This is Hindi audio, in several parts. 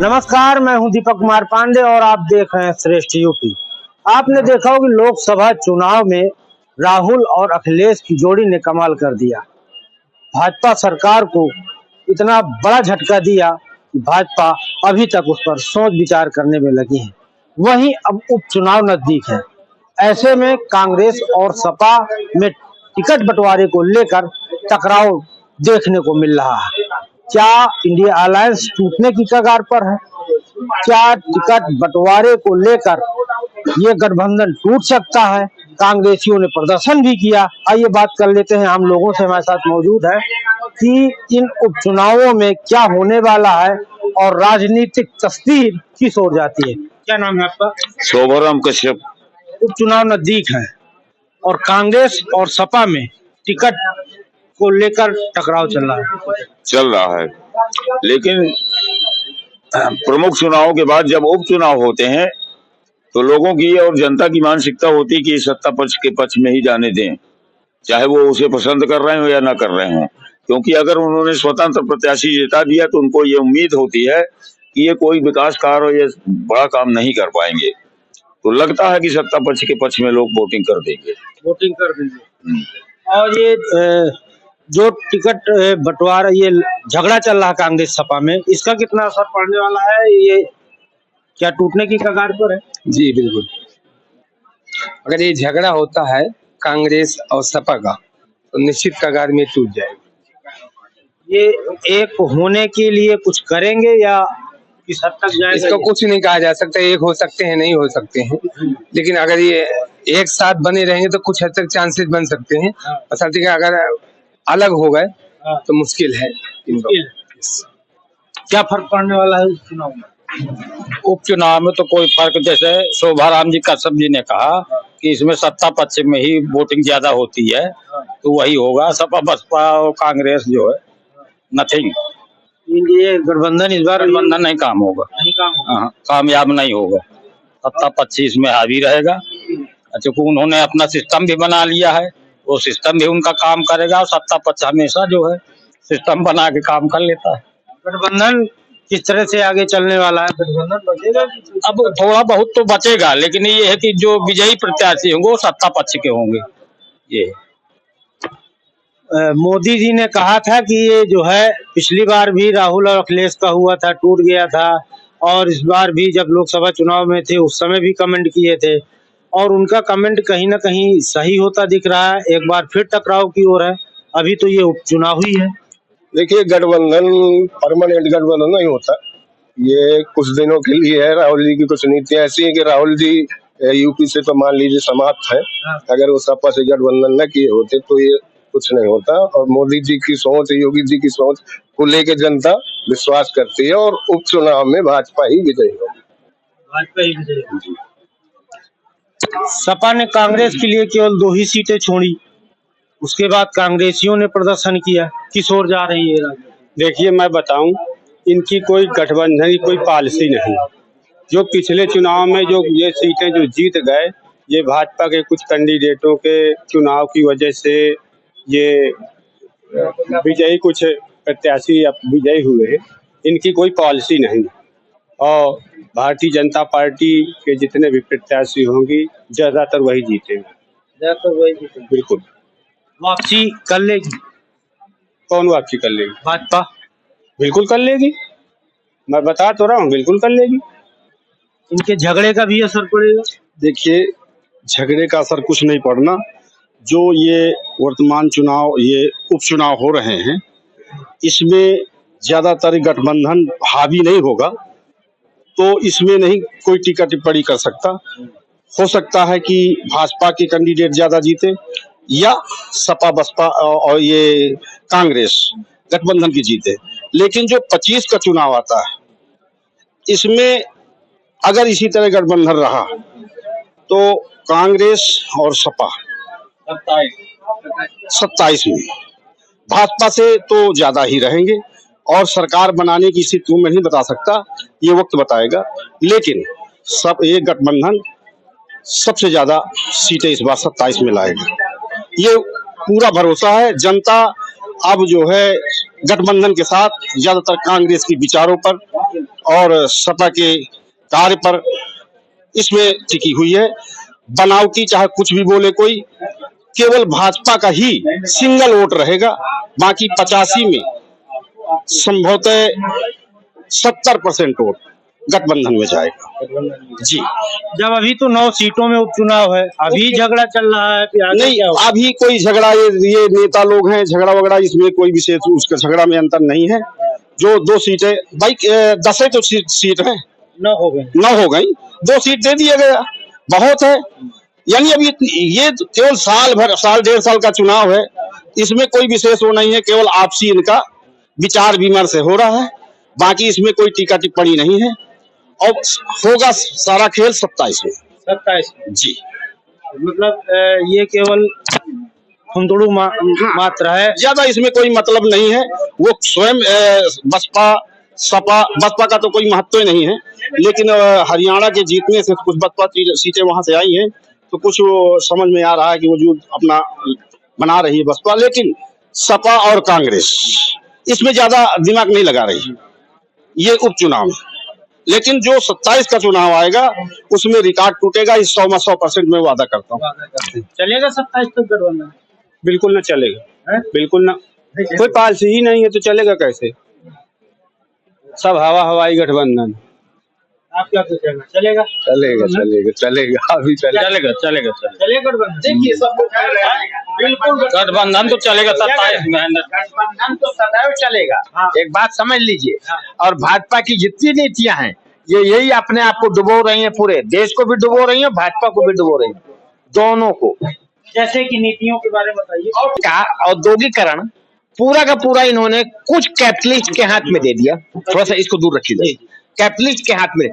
नमस्कार, मैं हूं दीपक कुमार पांडे और आप देख रहे हैं श्रेष्ठ यूपी। आपने देखा होगा कि लोकसभा चुनाव में राहुल और अखिलेश की जोड़ी ने कमाल कर दिया। भाजपा सरकार को इतना बड़ा झटका दिया कि भाजपा अभी तक उस पर सोच विचार करने में लगी है। वहीं अब उपचुनाव नजदीक है, ऐसे में कांग्रेस और सपा में टिकट बंटवारे को लेकर टकराव देखने को मिल रहा है। क्या इंडिया अलायंस टूटने की कगार पर है? क्या टिकट बंटवारे को लेकर ये गठबंधन टूट सकता है? कांग्रेसियों ने प्रदर्शन भी किया। आइए बात कर लेते हैं, हम लोगों से हमारे साथ मौजूद है कि इन उपचुनावों में क्या होने वाला है और राजनीतिक तस्वीर किस ओर जाती है। क्या नाम है आपका? शोभाराम कश्यप। उपचुनाव नजदीक है और कांग्रेस और सपा में टिकट को लेकर टकराव चल रहा है, लेकिन प्रमुख चुनावों के बाद जब उपचुनाव होते हैं तो लोगों की और जनता की मानसिकता होती है कि सत्ता पक्ष के पक्ष में ही जाने दें, चाहे वो उसे पसंद कर रहे हो या ना कर रहे हो। क्योंकि अगर उन्होंने स्वतंत्र प्रत्याशी जिता दिया तो उनको ये उम्मीद होती है कि ये कोई विकास कार्य और ये बड़ा काम नहीं कर पाएंगे, तो लगता है कि सत्ता पक्ष के पक्ष में लोग वोटिंग कर देंगे। और ये जो टिकट बंटवारा, ये झगड़ा चल रहा है कांग्रेस सपा में, इसका कितना असर पड़ने वाला है? ये क्या टूटने की कगार पर है? जी बिल्कुल। अगर ये झगड़ा होता है कांग्रेस और सपा का तो निश्चित कगार में टूट जाएगा। ये एक होने के लिए कुछ करेंगे या किस हद तक जाएगा? इसको कुछ नहीं कहा जा सकता, एक हो सकते हैं, नहीं हो सकते हैं, लेकिन अगर ये एक साथ बने रहेंगे तो कुछ हद तक चांसेस बन सकते हैं। बशर्ते अगर अलग हो गए तो मुश्किल है। क्या फर्क पड़ने वाला है चुनाव में? उपचुनाव में तो कोई फर्क, जैसे शोभाराम जी कश्यप जी ने कहा कि इसमें सत्ता पक्ष में ही वोटिंग ज्यादा होती है, तो वही होगा। सपा बसपा और कांग्रेस जो है नथिंग। ये गठबंधन इस बार नहीं काम होगा, कामयाब नहीं होगा। सत्ता पक्ष इसमें हावी रहेगा। क्योंकि उन्होंने अपना सिस्टम भी बना लिया है, वो सिस्टम भी उनका काम करेगा और सत्ता पक्ष हमेशा जो है सिस्टम बना के काम कर लेता है। गठबंधन किस तरह से आगे चलने वाला है? गठबंधन बचेगा? अब थोड़ा बहुत तो बचेगा, लेकिन ये है कि जो विजयी प्रत्याशी होंगे वो सत्ता पक्ष के होंगे। ये मोदी जी ने कहा था कि ये जो है पिछली बार भी राहुल और अखिलेश का हुआ था, टूट गया था, और इस बार भी जब लोकसभा चुनाव में थे उस समय भी कमेंट किए थे, और उनका कमेंट कहीं ना कहीं सही होता दिख रहा है। एक बार फिर टकराव की ओर है। अभी तो ये उपचुनाव ही है। देखिए, गठबंधन परमानेंट गठबंधन नहीं होता, ये कुछ दिनों के लिए है। राहुल जी की कुछ नीतियां ऐसी है कि राहुल जी यूपी से तो मान लीजिए समाप्त है, अगर वो सपा से गठबंधन न किए होते तो ये कुछ नहीं होता। और मोदी जी की सोच, योगी जी की सोच को लेकर जनता विश्वास करती है और उपचुनाव में भाजपा ही विजयी होगी। भाजपा ही विजयी होगी। सपा ने कांग्रेस के लिए केवल 2 ही सीटें छोड़ी, उसके बाद कांग्रेसियों ने प्रदर्शन किया। किस ओर जा रही है? देखिए, मैं बताऊं, इनकी कोई गठबंधन की कोई पॉलिसी नहीं। जो पिछले चुनाव में जो ये सीटें जो जीत गए, ये भाजपा के कुछ कैंडिडेटों के चुनाव की वजह से ये विजयी कुछ प्रत्याशी विजयी हुए। इनकी कोई पॉलिसी नहीं, और भारतीय जनता पार्टी के जितने भी प्रत्याशी होंगी ज्यादातर वही जीतेंगे। बिल्कुल। वापसी कर लेगी? कौन वापसी कर लेगी? भाजपा बिल्कुल कर लेगी, मैं बता तो रहा हूँ, बिल्कुल कर लेगी। इनके झगड़े का भी असर पड़ेगा? देखिए, झगड़े का असर कुछ नहीं पड़ना। जो ये वर्तमान चुनाव, ये उपचुनाव हो रहे हैं, इसमें ज्यादातर गठबंधन हावी नहीं होगा, तो इसमें नहीं कोई टीका टिप्पणी कर सकता। हो सकता है कि भाजपा के कैंडिडेट ज्यादा जीते या सपा बसपा और ये कांग्रेस गठबंधन की जीते। लेकिन जो 25 का चुनाव आता है, इसमें अगर इसी तरह गठबंधन रहा तो कांग्रेस और सपा 27 में भाजपा से तो ज्यादा ही रहेंगे, और सरकार बनाने की स्थिति मैं नहीं बता सकता, ये वक्त बताएगा। लेकिन सब ये गठबंधन सबसे ज्यादा सीटें इस बार 27 में लाएगा, ये पूरा भरोसा है। जनता अब जो है गठबंधन के साथ ज्यादातर कांग्रेस के विचारों पर और सपा के कार्य पर इसमें टिकी हुई है। बनावटी चाहे कुछ भी बोले कोई, केवल भाजपा का ही सिंगल वोट रहेगा, बाकी 85 में संभवतः 70% वोट गठबंधन में जाएगा। जी, जब अभी तो 9 सीटों में उपचुनाव है, अभी झगड़ा चल रहा है कि आगे नहीं क्या होगा? अभी कोई झगड़ा, ये नेता लोग हैं, झगड़ा वगड़ा इसमें कोई विशेष उसका झगड़ा में अंतर नहीं है। जो 2 सीटें भाई 10 तो सीट है, 9 हो गए। 9 हो गई, 2 सीट दे दिया गया, बहुत है। यानी अभी ये केवल साल 1.5 साल का चुनाव है, इसमें कोई विशेष वो नहीं है, केवल आपसी इनका विचार विमर्श हो रहा है, बाकी इसमें कोई टीका टिप्पणी नहीं है। और होगा सारा खेल 27 में। 27 जी, मतलब ये केवल धुंधड़ू मात्र है, ज्यादा इसमें कोई मतलब नहीं है। वो स्वयं बसपा का तो कोई महत्व ही नहीं है, लेकिन हरियाणा के जीतने से कुछ बसपा सीटें वहां से आई हैं, तो कुछ वो समझ में आ रहा है कि वजूद अपना बना रही है बसपा, लेकिन सपा और कांग्रेस इसमें ज्यादा दिमाग नहीं लगा रही ये उपचुनाव में। लेकिन जो 27 का चुनाव आएगा उसमें रिकॉर्ड टूटेगा, इस 100 में 100% में वादा करता हूँ। चलेगा 27 तक गठबंधन? बिल्कुल ना चलेगा, बिल्कुल ना, कोई पॉलिसी ही नहीं है तो चलेगा कैसे? सब हवाई गठबंधन। आप क्या सोचेंगे, चलेगा? चलेगा चलेगा चलेगा, अभी चलेगा गठबंधन? देखिए सब लोग कह रहे हैं बिल्कुल गठबंधन तो चलेगा 27 में। गठबंधन तो सदैव चलेगा। एक बात समझ लीजिए, और भाजपा की जितनी नीतियां हैं ये यही अपने आप को डुबो रही हैं, पूरे देश को भी डुबो रही हैं, भाजपा को भी डुबो रही हैं, दोनों को। जैसे कि नीतियों के बारे में बताइए। और क्या औद्योगिकरण पूरा का पूरा इन्होंने कुछ कैपिटलिस्ट के हाथ में दे दिया। थोड़ा सा इसको दूर रखिए, कैपिटलिस्ट के हाथ में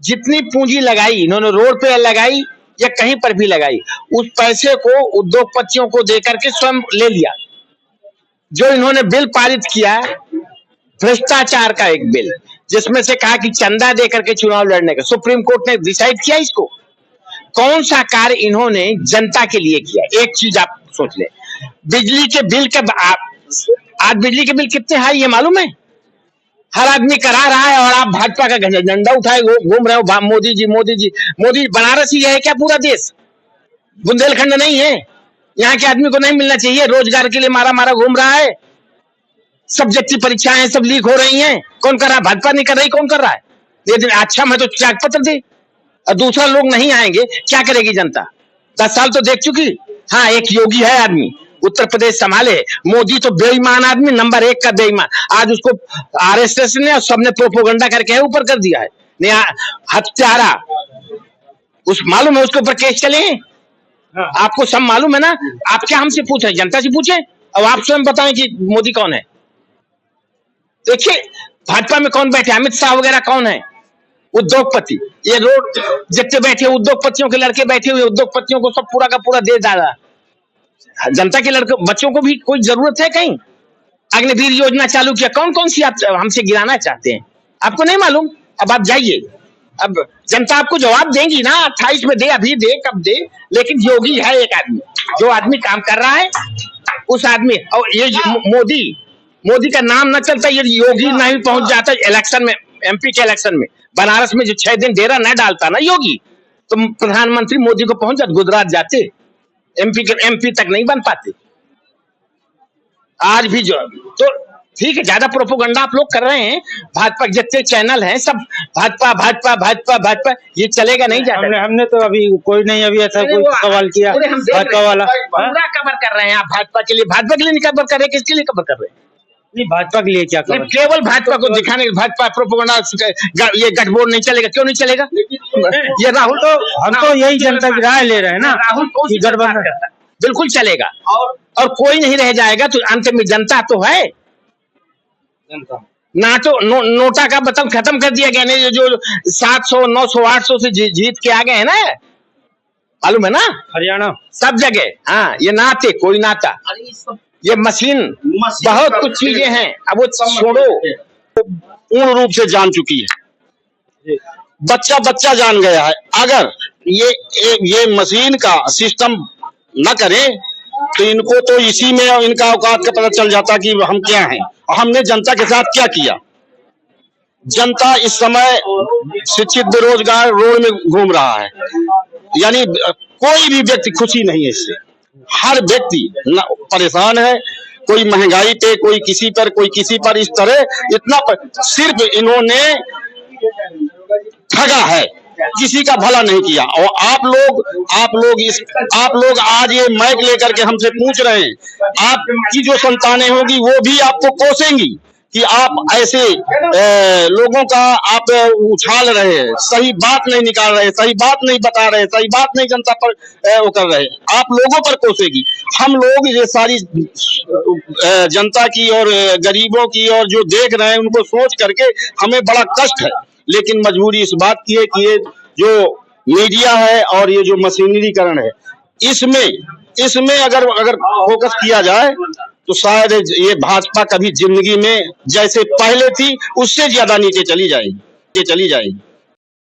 जितनी पूंजी लगाई इन्होंने, रोड पे लगाई या कहीं पर भी लगाई, उस पैसे को उद्योगपतियों को देकर के स्वयं ले लिया। जो इन्होंने बिल पारित किया, भ्रष्टाचार का एक बिल, जिसमें से कहा कि चंदा देकर के चुनाव लड़ने का, सुप्रीम कोर्ट ने डिसाइड किया इसको। कौन सा कार्य इन्होंने जनता के लिए किया? एक चीज आप सोच ले, बिजली के बिल के आज बिजली के बिल कितने हाई है मालूम है? हर आदमी करा रहा है और आप भाजपा का झंडा उठाए घूम रहे हो, मोदी जी मोदी जी मोदी। बनारस ही है क्या पूरा देश? बुंदेलखंड नहीं है? यहाँ के आदमी को नहीं मिलना चाहिए? रोजगार के लिए मारा घूम रहा है, सब्जेक्टिव परीक्षाएं सब लीक हो रही हैं। कौन कर रहा है? भाजपा नहीं कर रही, कौन कर रहा है? लेकिन अच्छा मैं तो त्याग पत्र दे, और दूसरा लोग नहीं आएंगे, क्या करेगी जनता? 10 साल तो देख चुकी। हाँ, एक योगी है आदमी, उत्तर प्रदेश संभाले। मोदी तो बेईमान आदमी, नंबर 1 का बेईमान। आज उसको आरएसएस ने और सबने प्रोपोगंडा करके ऊपर कर दिया है, हत्यारा। उस मालूम है उसके ऊपर केस चले हैं? आपको सब मालूम है ना? आप क्या हमसे पूछे? जनता से पूछे, और आप स्वयं बताएं कि मोदी कौन है। देखिए भाजपा में कौन बैठे, अमित शाह वगैरह कौन है? उद्योगपति। ये रोड जितने बैठे उद्योगपतियों के लड़के बैठे हुए, उद्योगपतियों को सब पूरा का पूरा दे डाला। जनता के लड़के बच्चों को भी कोई जरूरत है कहीं? अग्निवीर योजना चालू किया, कौन कौन सी आप हमसे गिराना चाहते हैं? आपको नहीं मालूम? अब आप जाइए, अब जनता आपको जवाब देंगी ना। 28 में दे, अभी दे, कब दे। लेकिन योगी है एक आदमी, जो आदमी काम कर रहा है उस आदमी। और ये मोदी का नाम न चलता, ये योगी नहीं पहुंच जाता इलेक्शन में, एमपी के इलेक्शन में। बनारस में जो 6 दिन डेरा न डालता ना योगी, तो प्रधानमंत्री मोदी को पहुंच जाते, गुजरात जाते, एमपी तक नहीं बन पाते। आज भी जो तो ठीक है, ज्यादा प्रोपोगंडा आप लोग कर रहे हैं। भाजपा जितने चैनल हैं सब भाजपा भाजपा भाजपा भाजपा, ये चलेगा नहीं जाता। हमने तो अभी कोई नहीं अभी ऐसा कोई सवाल किया भाजपा वाला। पूरा कवर कर रहे हैं आप भाजपा के लिए नहीं कवर कर रहे, किसके लिए कवर कर रहे हैं? नहीं, भाजपा के लिए क्या करें? केवल भाजपा को दिखाने, भाजपा प्रोपोगंडा, ये गठबोध नहीं चलेगा। क्यों नहीं चलेगा? ये राहुल तो, हम तो यही जनता की राय ले रहे हैं ना। राहुल कि गठबंधन बिल्कुल चलेगा, और कोई नहीं रह जाएगा। तो अंत में जनता तो है ना। तो नोटा का मतलब खत्म कर दिया गया। नहीं, जो 700 900 800 से जीत के आ गए हैं ना, मालूम है ना? हरियाणा सब जगह। हाँ, ये नाते कोई नाता, ये मशीन बहुत कुछ चीजें हैं। अब वो छोड़ो, पूर्ण रूप से जान चुकी है, बच्चा जान गया है। अगर ये मशीन का सिस्टम न करें तो इनको तो इसी में इनका औकात का पता चल जाता कि हम क्या हैं और हमने जनता के साथ क्या किया। जनता इस समय शिक्षित बेरोजगार रोड में घूम रहा है, यानी कोई भी व्यक्ति खुशी नहीं है इससे। हर व्यक्ति परेशान है, कोई महंगाई पे, कोई किसी पर इस तरह इतना सिर्फ इन्होंने ठगा है, किसी का भला नहीं किया। और आप लोग आज ये माइक लेकर के हमसे पूछ रहे हैं, आपकी जो संतानें होगी वो भी आपको कोसेंगी कि आप ऐसे लोगों का आप उछाल रहे हैं, सही बात नहीं निकाल रहे, सही बात नहीं बता रहे, सही बात नहीं जनता पर वो कर रहे, आप लोगों पर कोसेगी। हम लोग ये सारी जनता की और गरीबों की और जो देख रहे हैं उनको सोच करके हमें बड़ा कष्ट है, लेकिन मजबूरी इस बात की है कि ये जो मीडिया है और ये जो मशीनरीकरण है, इसमें अगर फोकस किया जाए तो शायद ये भाजपा कभी जिंदगी में जैसे पहले थी उससे ज्यादा नीचे चली जाएगी।